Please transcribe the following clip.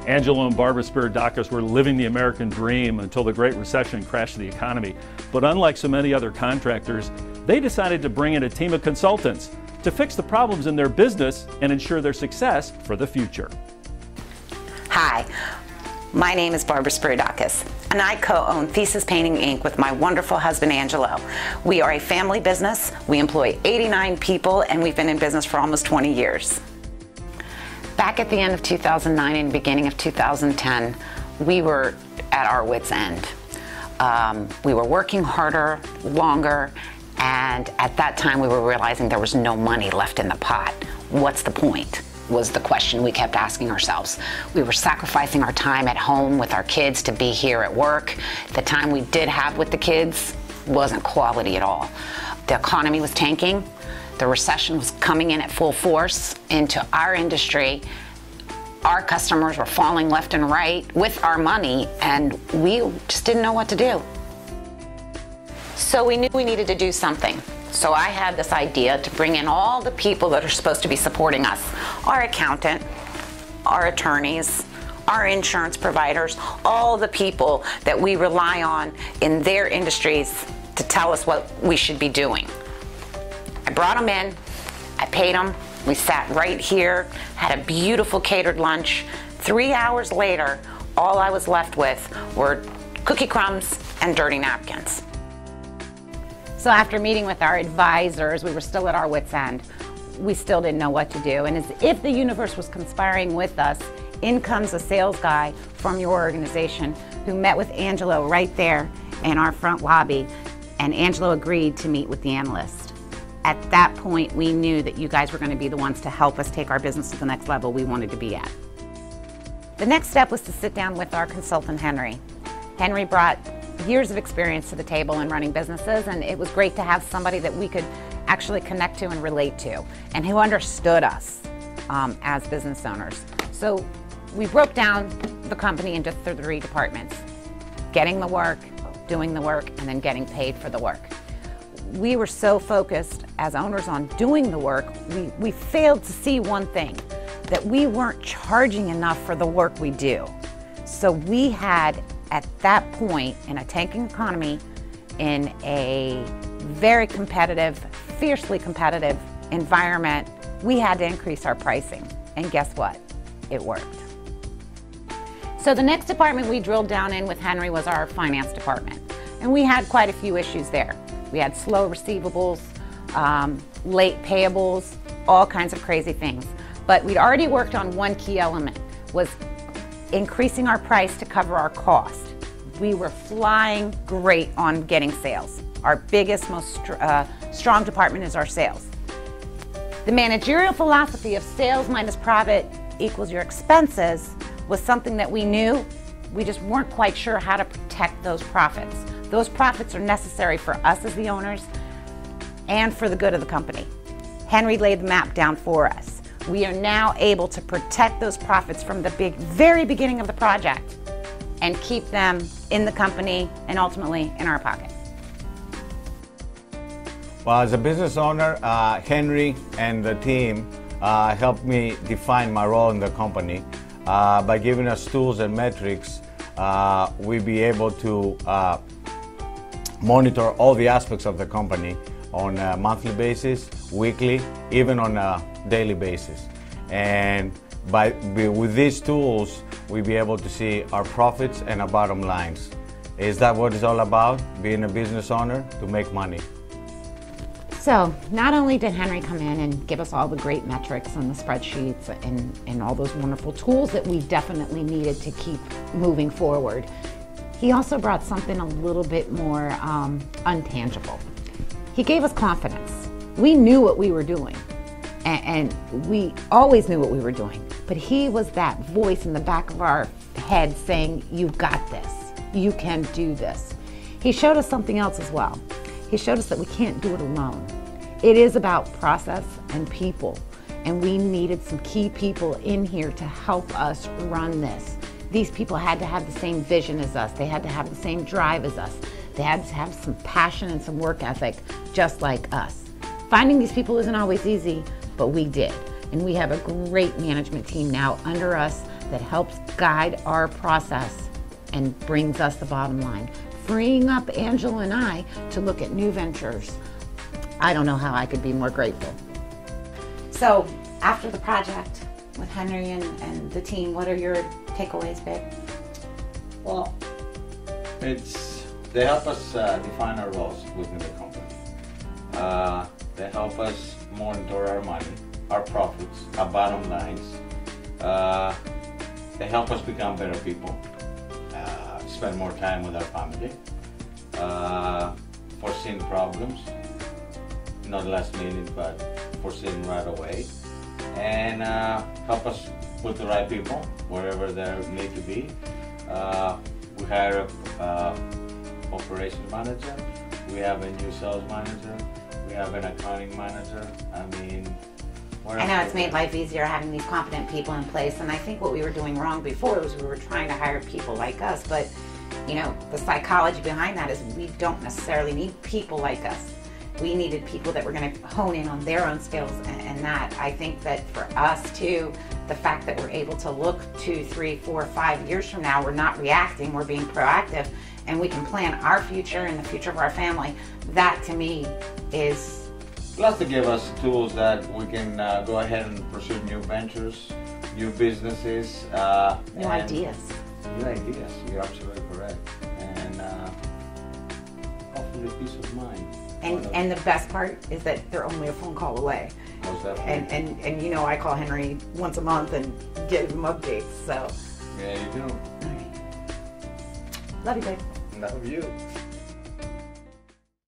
Angelo and Barbara Spiridakis were living the American dream until the Great Recession crashed the economy. But unlike so many other contractors, they decided to bring in a team of consultants to fix the problems in their business and ensure their success for the future. Hi, my name is Barbara Spiridakis, and I co-own Thesis Painting Inc. with my wonderful husband Angelo. We are a family business. We employ 89 people, and we've been in business for almost 20 years. Back at the end of 2009 and beginning of 2010, we were at our wits' end. We were working harder, longer, and at that time we were realizing there was no money left in the pot. What's the point? Was the question we kept asking ourselves. We were sacrificing our time at home with our kids to be here at work. The time we did have with the kids wasn't quality at all. The economy was tanking. The recession was coming in at full force into our industry. Our customers were falling left and right with our money, and we just didn't know what to do. So we knew we needed to do something. So I had this idea to bring in all the people that are supposed to be supporting us. Our accountant, our attorneys, our insurance providers, all the people that we rely on in their industries to tell us what we should be doing. I brought them in, I paid them, we sat right here, had a beautiful catered lunch. 3 hours later, all I was left with were cookie crumbs and dirty napkins. So after meeting with our advisors, we were still at our wits' end. We still didn't know what to do. And as if the universe was conspiring with us, in comes a sales guy from your organization who met with Angelo right there in our front lobby, and Angelo agreed to meet with the analyst. At that point, we knew that you guys were going to be the ones to help us take our business to the next level we wanted to be at. The next step was to sit down with our consultant, Henry. Henry brought years of experience to the table in running businesses, and it was great to have somebody that we could actually connect to and relate to, and who understood us as business owners. So we broke down the company into 3 departments: getting the work, doing the work, and then getting paid for the work. We were so focused as owners on doing the work, we failed to see one thing, that we weren't charging enough for the work we do. So we had, at that point, in a tanking economy, in a very competitive, fiercely competitive environment, we had to increase our pricing. And guess what? It worked. So the next department we drilled down in with Henry was our finance department. And we had quite a few issues there. We had slow receivables, late payables, all kinds of crazy things. But we'd already worked on one key element, was increasing our price to cover our cost. We were flying great on getting sales. Our biggest, most strong department is our sales. The managerial philosophy of sales minus profit equals your expenses was something that we knew. We just weren't quite sure how to protect those profits. Those profits are necessary for us as the owners and for the good of the company. Henry laid the map down for us. We are now able to protect those profits from the very beginning of the project and keep them in the company and ultimately in our pocket. Well, as a business owner, Henry and the team helped me define my role in the company. By giving us tools and metrics, we'll be able to monitor all the aspects of the company on a monthly basis, weekly, even on a daily basis. And with these tools, we'll be able to see our profits and our bottom lines. Is that what it's all about? Being a business owner to make money. So not only did Henry come in and give us all the great metrics and the spreadsheets and all those wonderful tools that we definitely needed to keep moving forward, he also brought something a little bit more untangible. He gave us confidence. We knew what we were doing, and we always knew what we were doing, but he was that voice in the back of our head saying, "You've got this, you can do this." He showed us something else as well. He showed us that we can't do it alone. It is about process and people, and we needed some key people in here to help us run this. These people had to have the same vision as us. They had to have the same drive as us. They had to have some passion and some work ethic, just like us. Finding these people isn't always easy, but we did. And we have a great management team now under us that helps guide our process and brings us the bottom line, freeing up Angela and I to look at new ventures. I don't know how I could be more grateful. So after the project with Henry and the team, what are your takeaways, babe? Well, they help us define our roles within the company. They help us monitor our money, our profits, our bottom lines. They help us become better people, spend more time with our family, foreseeing problems, not last minute, but foreseeing right away, and help us with the right people wherever they need to be. We hire a operations manager, we have a new sales manager, we have an accounting manager. I mean, I know it's made life easier having these competent people in place, and I think what we were doing wrong before was we were trying to hire people like us, but you know, the psychology behind that is we don't necessarily need people like us. We needed people that were going to hone in on their own skills, and that I think that for us too, the fact that we're able to look 2, 3, 4, 5 years from now, we're not reacting, we're being proactive, and we can plan our future and the future of our family. That to me is... Plus to give us tools that we can go ahead and pursue new ventures, new businesses. New ideas. New ideas, you're absolutely correct. And hopefully peace of mind. And the best part is that they're only a phone call away. Most definitely. And you know, I call Henry once a month and give him updates, so. Yeah, you do. All right. Love you, babe. Love you.